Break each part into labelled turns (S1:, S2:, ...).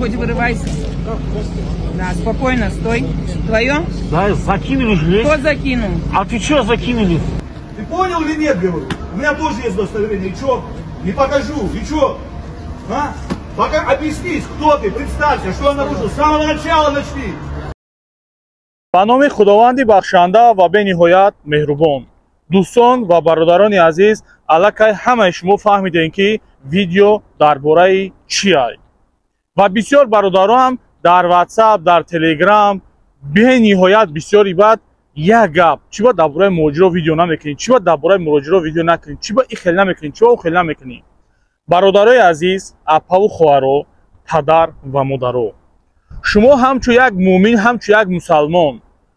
S1: хоть вырывайся. Да, спокойно, стой. Твое?
S2: Да, закинули же.
S1: Кто закинул?
S2: А ты что закинули?
S3: Ты понял или нет, говорю? У меня тоже есть удостоверение. И что? Не покажу. И что? А? Пока объяснись, кто ты, представься, что я нарушил. С самого начала начни.
S2: ба номи худованди бахшанда ва бениҳоят меҳрубон дӯстон ва бародарони азиз, аллакай ҳамаи шумо фаҳмидем ки видео дар бораи чия ва бисёр бародарам дар WhatsApp, дар Telegram бениҳоят бисёри бад як гап, чӣ ба дар бораи муҳоҷиро видео намекунӣ, чӣ ба дар бораи муҳоҷиро видео накунӣ, чӣ ба ин хел намекунӣ, чӣ ба он хел намекунӣ. бародарои азиз, апаву хоҳаро, падар ва модаро, шумо ҳамчун як муъмин, ҳамчун як мусалмон,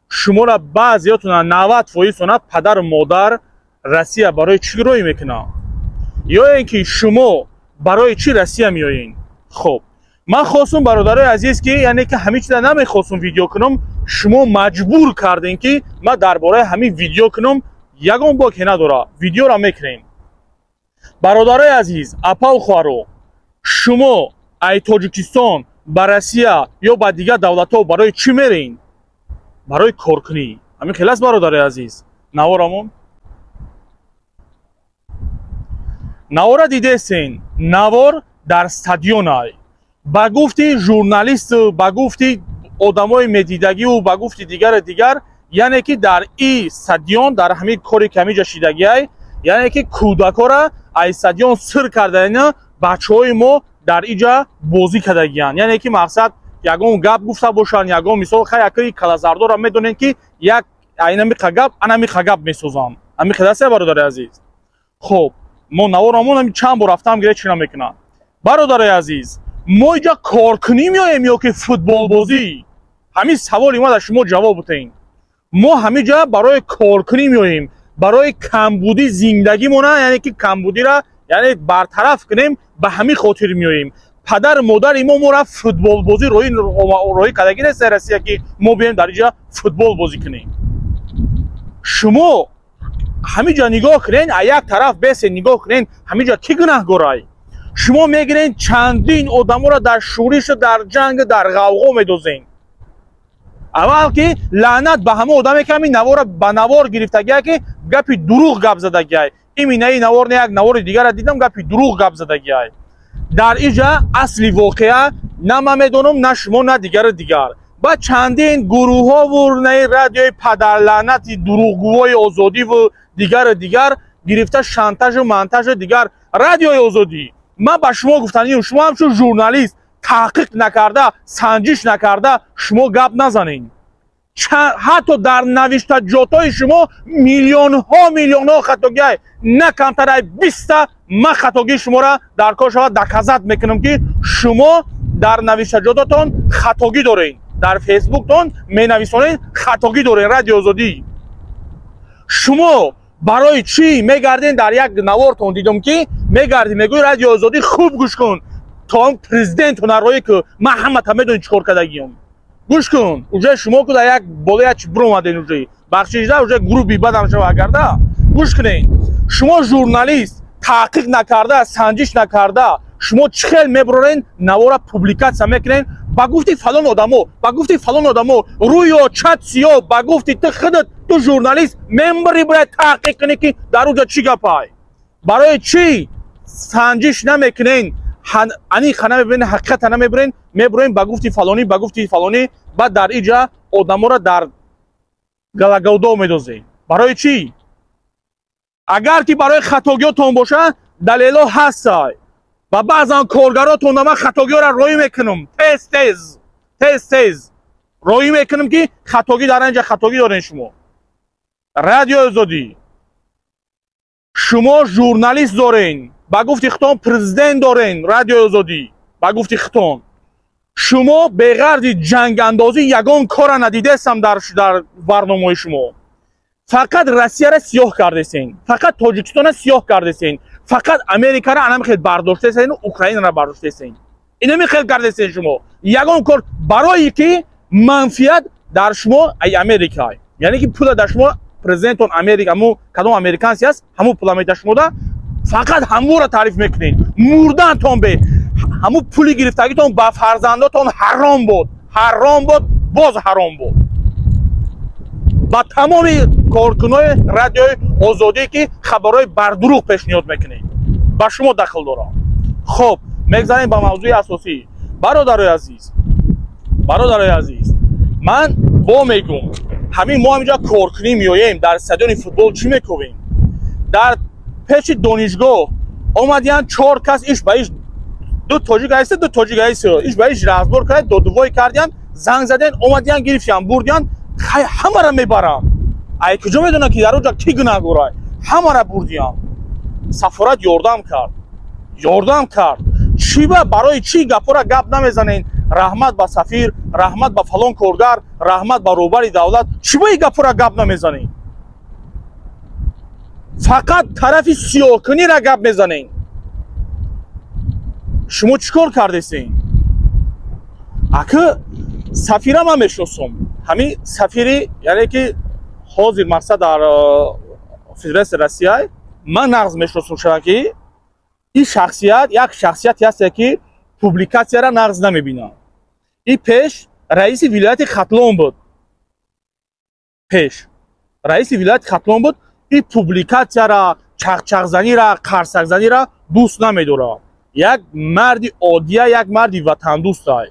S2: шуморо баъзеётона 90% падару модар Россия барои чӣ роҳ мекунад? ё ин ки шумо барои чӣ Россия меоед? хуб, ман хостум бародарои азиз ки яъне ки ҳамин чиза намехостум видео кунам, шумо маҷбур кардем ки ман дар бораи ҳамин видео кунам, ягон боки надора, видеоро мекунем. бародарои азиз, апаву хоҳаро, шумо ай Тоҷикистон ба Россия ё ба дигар давлатҳо барои чӣ мерен? барои коркунӣ. ҳамин хел аст бародарои азиз. наворамон навора дидесен, навор дар стадионай ба гуфти журналисту, ба гуфти одамои медидагиву, ба гуфти дигар, яъне ки дар и стадион, дар ҳамин кори ки ҳаминҷа шидагиай, яъне ки кӯдакора ай стадион сир кардаина бачаҳои мо дар инҷа бозӣ кардагиянд, яъне ки мақсад ягон гап гуфта бошанд, ягон мисол якои калазардора медонем ки як айнамиқа гап анамиқа гап месозанд. ҳамин хел аст бародари азиз. хуб, мо наворамон чанд бор рафтам гирем чӣ намекунад. бародари азиз, мо инҷа коркунӣ меоем ё ки футболбозӣ? ҳамин саволи ман аз шумо ҷавоб бутаен. мо ҳаминҷа барои коркунӣ меоем, барои камбуди зиндагимона, яъне ки камбудиро яъне бартараф кунем, ба ҳамин хотир меоем. падар модари моро футболбозӣ роҳӣ кардагӣ нест Россия ки мо бием дар инҷа футбол бозӣ кунем. шумо ҳаминҷа нигоҳ кунен, як тараф бесен нигоҳ кунен, ҳаминҷа кӣ гунаҳгорай? шумо мегирен чандин одаморо дар шӯришу, дар ҷангу, дар ғавғо медозен. аввал ки лаънат ба ҳама одаме ки ҳамин навора ба навор гирифтагиай ки гапи дурӯғ гап задагиай. иминаи навор не як навори дигарро дидам, гапи дурӯғ гап задагиай. дар инҷа асли воқеа на ман медонам, на шумо, на дигар. ба чандин гурӯҳҳову радиои падарлаънати дурӯғгӯҳои озодиву дигар гирифта шантажу монтажу дигар. радиои озодӣ, ман ба шумо гуфтанидам, шумо ҳамчун журналист таҳқиқ накарда, санҷиш накарда шумо гап назанед. ҳатто дар навиштаҷотҳои шумо миллионҳо хатогиай, на камтар ай 20 ман хатогии шуморо дар кор шавад доказат мекунам ки шумо дар навиштаҷотатон хатогӣ доред, дар фейсбуктон менависонед хатогӣ доред. радиои озодӣ, шумо барои чӣ мегарден? дар як навортон дидам ки мегарди мегӯй радиои озодӣ хуб гӯш кун, то он президентон ароӣ ку ман ҳамата медонӣ чӣ кор кардагиам. гӯш кун, уже шумо ку дар як болая чӣ биромаден, уже бахшишда уже группи бадам шава агарда. гӯш кунед, шумо журналист таҳқиқ накарда, санҷиш накарда шумо чӣ хел мебурорен навора публикатсия мекунен ба гуфти фалон одамо, ба гуфти фалон одамо, рӯё чат сиёҳ ба гуфти ту худат, ту журналист мембари бояд таҳқиқ кунӣ ки дар онҷа чӣ гапай. барои чӣ санҷиш намекунен? аниқа намебинен, ҳақиқата намебурен, мебурен ба гуфти фалонӣ, ба гуфти фалонӣ, баъд дар инҷа одаморо дар галагавдо медозед. барои чӣ? агар ки барои хатогиётон боша, далело ҳастай. ва баъзан коргаротон ман хатогиёро роҳӣ мекунам, тез роҳӣ мекунам ки хатогӣ дар инҷа хатогӣ дорен. шумо радиои озодӣ, шумо журналист дорен, ба гуфти хитон президент дорен. радиои озодӣ, ба гуфти хитон шумо беғарди ҷангандозӣ ягон кора надидестам дар барномаи шумо. фақат Россияро сиёҳ кардесен, фақат Тоҷикистоно сиёҳ кардесен, фақат Америкаро анам хел бардоштесен, Украинаро бардоштесен. инами хел кардесен шумо. ягон кор барое ки манфиат дар шумо ай Америкай, яъне ки пула дар шумо президентон Америка, ҳамун кадом американси аст, ҳамун пула мета шумода, фақат ҳамворо таъриф мекунед. мурдантон бе ҳамун пули гирифтагитон ба фарзандотон ҳаром буд боз ҳаром буд. ба тамоми коркунои радиои озодӣ ки хабарҳои бардурӯғ пешниҳод мекунед, ба шумо дахл дорам. хуб, мегзарем ба мавзӯи асосӣ. бародарои азиз, ман бо мегум ҳамин мо ҳаминҷа коркунӣ меоем, дар стадиони футбол чӣ мекунем? дар пеши донишгоҳ омадиян 4 кас иш ба иш, ду тоҷик айста, ду тоҷик айста, иш ба иш разбор кард, додувой кардиян, занг заден, омадиян гирифтиян, бурдиян, ҳамара мебарам. ай куҷо медонам ки дар онҷа кӣ гунаҳгорай? ҳамара бурдиян. сафорат ёрдам кард. чӣ ба барои чӣ гапора гап намезанен? раҳмат ба сафир, раҳмат ба фалон коргар, раҳмат ба роҳбари давлат. чӣ ба ин гапора гап намезанен? фақат тарафи сиёҳкунира гап мезанен. шумо чӣ кор кардесен? ака сафира ман мешиносам. ҳамин сафири, яъне ки ҳозир мақсад дар Федератсияи Россия, ман нағз мешиносам шуда ки ин шахсият як шахсияте ҳасте ки публикатсияра нағз намебинад. ин пеш раиси вилояти Хатлон буд. ин публикатсияра, чақчақзанира, қарсакзанира дӯст намедорад. як марди оддия, як марди ватандӯстай.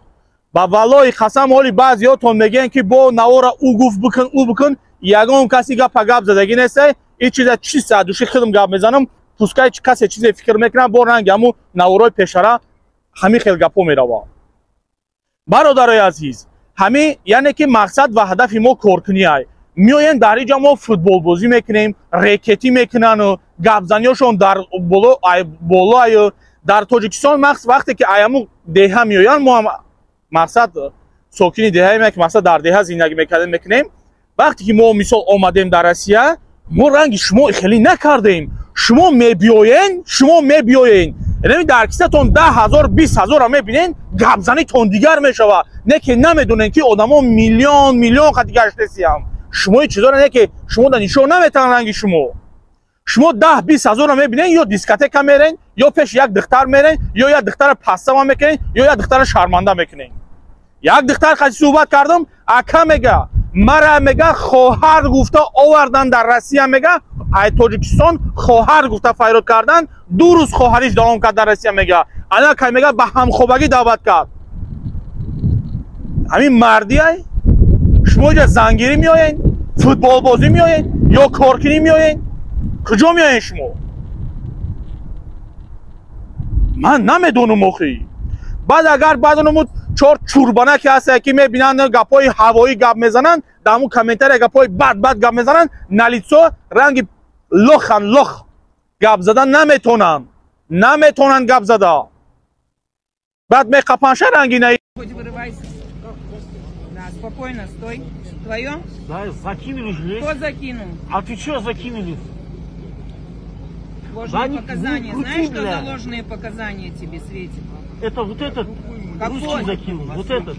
S2: ба валои қасам ҳоли баъзиётон мегӯянд ки бо навора ӯ гуфт ӯ бикун, ягон каси гапа гап задагӣ нестай. ин чиза чӣ садуши худам гап мезанам, пускай касе чизе фикр мекунад, бо ранги ҳамун навораи пешара ҳамин хел гапҳо меравад. бародарои азиз, ҳамин яъне ки мақсад ва ҳадафи мо коркунӣ ай. меоем дар инҷа мо футболбозӣ мекунем, рекетӣ мекунану, гапзаниёшон дар боло аю. дар Тоҷикистон вақте ки аяму деҳа меоянд, мо мақсад сокини деҳаем, ки мақсад дар деҳа зиндагӣ мекунем. вақте ки мо мисол омадем дар Россия, мо ранги шумо ихелӣ накардем. шумо мебиёен, яъне дар кисатон 10,000 20,000 мебинен, гапзанитон дигар мешавад. не ки намедонен ки одамо миллион қати гаштесиям. шумо ин чизора не ки шумо да нишон наметаван ранги шумо 10-20,000 мебинен, ё дискотека мерен, ё пеш як духтар мерен, ё як духтара пастава мекунен, ё як духтара шарманда мекунен. як духтар қати суҳбат кардам, ака мега мара мега хоҳар гуфта овардан дар Россия, мега ай Тоҷикистон хоҳар гуфта файрод кардан, 2 рӯз хоҳариш давом кард дар Россия, мега ана кай мега ба ҳамхобагӣ даъват кард. ҳамин мардӣ ай? шумо ҷа зангирӣ меоен, футболбозӣ меоен, ё коркунӣ меоен? куҷо меоен шумо? ман намедонам охӣ. баъд агар баъдонаму 4 чурбанаке ҳаста ки мебинанд гапҳои ҳавоӣ гап мезананд, дар ҳамун комментария гапҳои бад гап мезананд, налицо ранги лох гап задан наметонанд гап зада. баъд меқапанша ранги на.
S1: Хоть вырывайся. Да, спокойно, стой. Твое?
S4: Да, закинули же.
S1: Кто закинул?
S4: А ты что закинули?
S1: Ложные
S4: Да,
S1: показания.
S4: крути,
S1: Знаешь, что
S4: бля.
S1: за ложные показания тебе светит?
S4: Это вот этот
S1: Какой?
S4: русский закинул. Вот этот.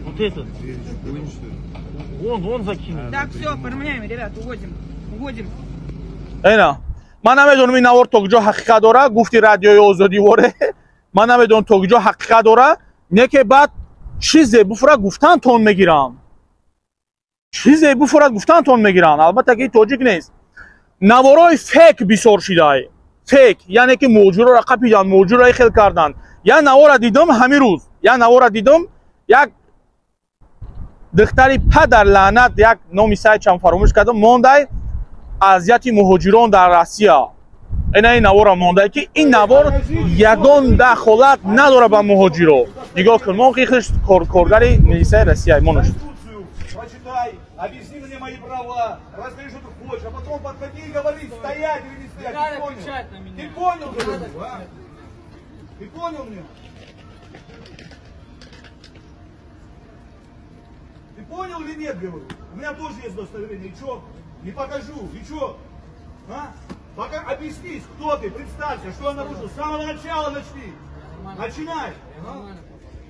S4: Он закинул.
S1: Так, все, оформляем, ребят, уводим.
S2: اینا من نمیدونم این نوار تا کجا حقیقت داره. گفتی رادیوی آزادی واره. من نمیدونم تا کجا حقیقت داره. نه که بعد چیزی بفرا گفتن تون میگیرن. البته که تاجیک نیست. نوارای فیک بسیار شده. فیک یعنی که موجود را قپیدن، موجود را خیل کردن. یا نوار دیدم همین روز. یک دختری پدر لعنت، یک نامی سایتم فراموش کردم، مونده اذیت مهاجران در روسیه. این نوار مونده که این نوار یگان دخالت نداره به مهاجران. نگاه کن، ما خیلی کارگری ملیسای روسیه مونش.
S3: Прочитай, объясни мне мои права, расскажи, что ты хочешь, а потом подходи и говори, стоять или не стоять. Ты понял? Ты понял меня? Ты понял или нет, говорю? У меня тоже есть удостоверение, и что? Не покажу, и что? А? Пока объяснись, кто ты, представься, что я нарушил. С самого начала начни. Начинай.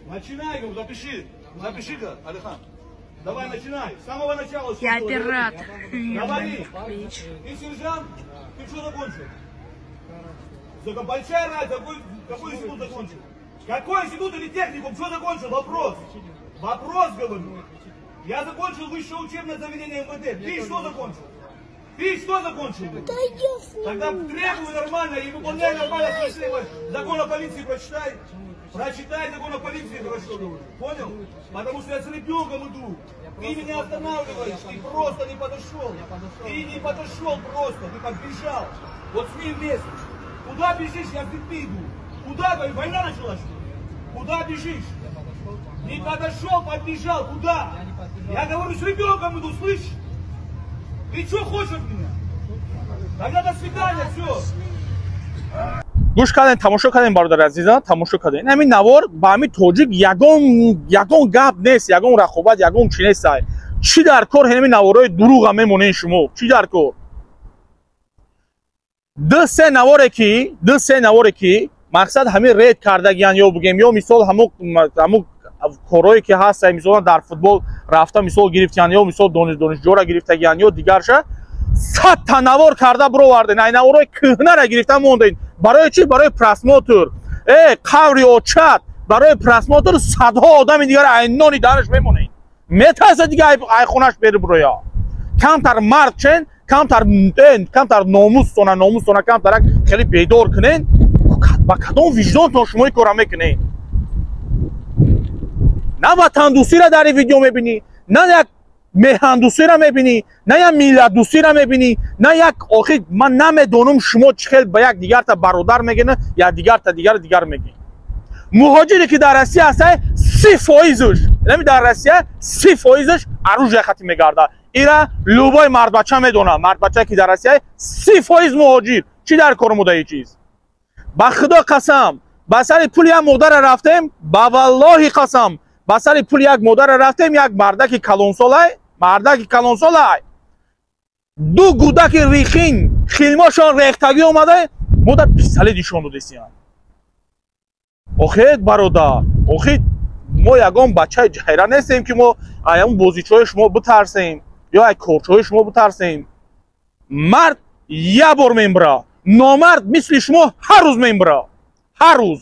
S3: Начинай, говорю, запиши-ка, Алихан. Давай, начинай. С самого начала.
S5: Я оператор.
S3: Говори. Ты сержант? Ты что закончил? Большая разница, какой институт закончил? Какой институт или техникум? Что закончил? Вопрос. Вопрос, говорю. Я закончил высшее учебное заведение МВД. Ты что закончил? Ты что закончил? Тогда требуй нормально и выполняй нормально. Закон о полиции прочитай. Прочитай закон о полиции, хорошо, говорю. Понял? Потому что я с ребенком иду. Ты меня останавливаешь. Ты просто не подошел. Ты не подошел просто. Ты подбежал. Вот с ним вместе. Куда бежишь? Я с детьми иду. Куда, говорю, война началась? Куда бежишь? Не подошел, подбежал. Куда? Я говорю, с ребенком иду, слышишь? Ты что хочешь от меня? Тогда до свидания, все.
S2: گوش کردین، تماشا کردین برادر عزیزان، تماشا کردین. همین نوار با همین توجیک یگان گپ نیست، یگان رقابت، یگان چی نیست. چی در کار همین نوارای دروغ هم میمونین شما؟ چی در کار؟ دو سه نواره کی مقصد همین رید کردگیان یا بگیم یا مثال همون کارهایی که هست، مثلا در فوتبال رفته مثال گرفتن یا مثال دانشجو را گرفتگیان یا دیگرش 100 تا نوار کرده برو وردین. این نوارای کهنه را گرفتن موندین. برای چی؟ برای پرسماتور قوری و چت، برای پرسماتور صدها آدم دیگر اینانی درش میمونین. میترسه دیگه ای خونش بره برویا. کمتر مرد چن، کمتر ناموس تونه کمتر خیلی بیدار کنین. با کدام وجدان تا شما این کارا میکنین؟ نه وطن دوستی را در این ویدیو میبینی، نه یک مهن دوستی را میبینی، نه یک میلت دوستی را میبینی، نه یک آخی من نمیدونم شما چخیل به یک دیگر تا برادر میگین یا دیگر تا دیگر میگین. مهاجری که در روسیه هست 30%، یعنی در روسیه 30%. عروج خطی میگرده. ایرا لوبای مرد بچه میدونه. مرد بچه که در روسیه 30% مهاجر. چی در کار موده ای چیز؟ با خدا قسم با سر پول یک مادر رفتیم، با والله قسم با سر پول یک مادر رفتیم، یک مردک کلانسالای دو گودک ریخین خیلماشان ریختگی اومده مادر پیستالی دیشان رو دیسیان. آخه برادر، آخه ما یگان بچه جهیره نیستیم که ما ایام بازیچهای شما بترسیم یا ای کارچهای شما بترسیم. مرد یک بار میمبره، نامرد مثل شما هر روز میمبره، هر روز.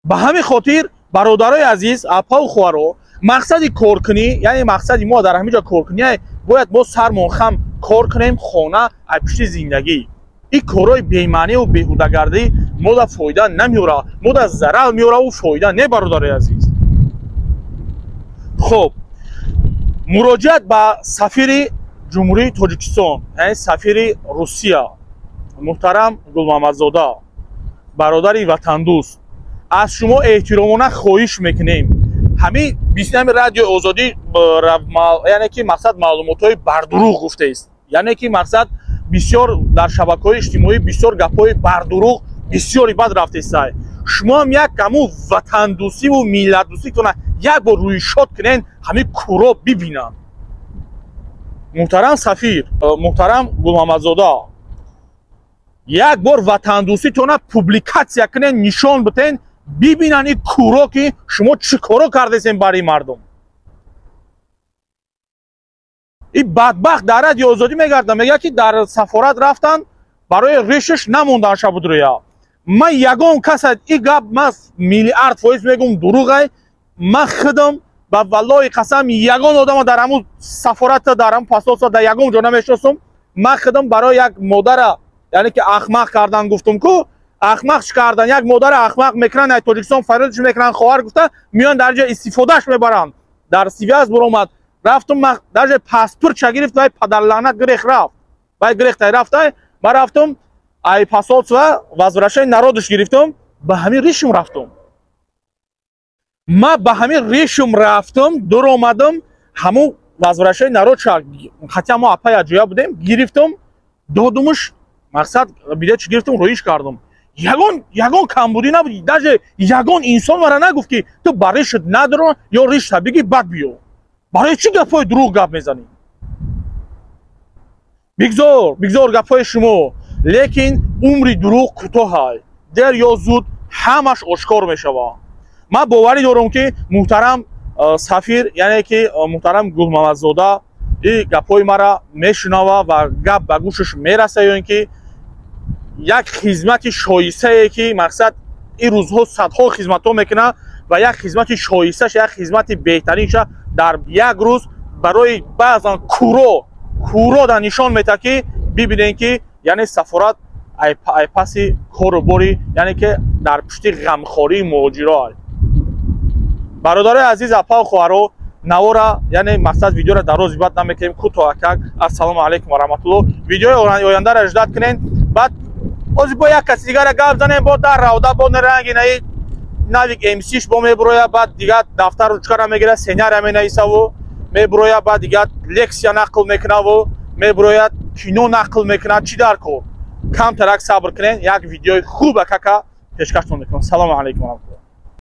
S2: به همین خاطر برادرای عزیز، اپا و خوارو، مقصد کار کنی، یعنی مقصد ما در همینجا کار کنی، باید ما سرمون خم کار کنیم خانه پشت زندگی. این کارهای بی‌معنی و بیهوده‌گردی ما را فایده نمیاره، ما را ضرر میاره و فایده نه برادرای عزیز. خب مراجعت به سفیر جمهوری تاجیکستان، یعنی سفیر روسیه محترم گلمحمدزاده، برادری وطن دوست، از شما احترامانه خواهش میکنیم همین بیسنم رادیو آزادی یعنی که مقصد معلومات‌های بردروغ گفته است، یعنی که مقصد بسیار در شبکه‌های اجتماعی بسیار گپ‌های بردروغ بسیاری بد رفته است. شما هم یک کمو وطن دوستی و ملت دوستی کنه یک بار روی شات کنین همین کورا ببینن. محترم سفیر، محترم گلمحمدزاده، یک بار وطن دوستی تونه پوبلیکاسیا کنین، نشان بتین ببینن این کورا که شما چه کارا کردین برای مردم. این بدبخت در رادیو آزادی میگرده، میگه که در سفارت رفتن برای ریشش نموندن شب و رویا. من یگان کس این گپ من میلیارد فایز میگم دروغه. من خودم با والله قسم یگان آدم در همون سفارت در همون پاسپورت در یگان جا نمیشناسم. من خودم برای یک مادر یعنی که احمق کردن گفتم که احمقش کردن، یک مادر احمق میکنن ای تاجیکستان فرادش میکنن، خواهر گفته میان در جای استفادهش میبرن. در سیویاز برآمد رفتم در جای پاسپورت چه گرفت و پدر لعنت گریخ رفت باید گریخت رفته. من رفتم ای پاسپورت و وزارت نرودش گرفتم، به همین ریشم رفتم. من به همین ریشم رفتم دور آمدم همون وزارت نرود شد حتی ما اپای اجویا بودیم گرفتم دادمش. مقصد بیده چی گرفتم رویش کردم. یگان کمبودی نبودی، در یگان انسان مرا نگفت که تو برای شد ندارم یا ریش بگی بد بیو. برای چی گپای دروغ گپ میزنی؟ بگذار گپای شما، لیکن عمری دروغ کوتاه است، دیر یا زود همش آشکار میشود. من باوری دارم که محترم سفیر یعنی که محترم گلمحمدزاده این گپای مرا میشنوه و گپ به گوشش میرسه، یا اینکه یک خدمت شایسته که مقصد این روزها صدها خدمت‌ها میکنه و یک خدمت شایستش، یک خدمت بهترینش در یک روز برای بعضا کورو در نشان میده که ببینید که یعنی سفارت ای پس کارباری یعنی که در پشت غمخواری مهاجرا. برادر عزیز اپا خواهرو نوارا یعنی مقصد ویدیو را دراز بات نمیکنیم کوتاه کک. السلام علیکم و رحمت الله. ویدیو آینده را اجرا کنین. بعد از با یک کسی دیگر گپ زنیم با در رودا با رنگی نه نویک امسیش با میبرویا بعد دیگه دفتر رو چکار میگیره سینیار مینایسه و میبرویا بعد دیگه لکسیا نقل میکنه و میبرویا کینو نقل میکنه. چی در کو کم ترک صبر کنین یک ویدیو خوب کاکا پیشکشتون میکنم. سلام علیکم و رحمت الله.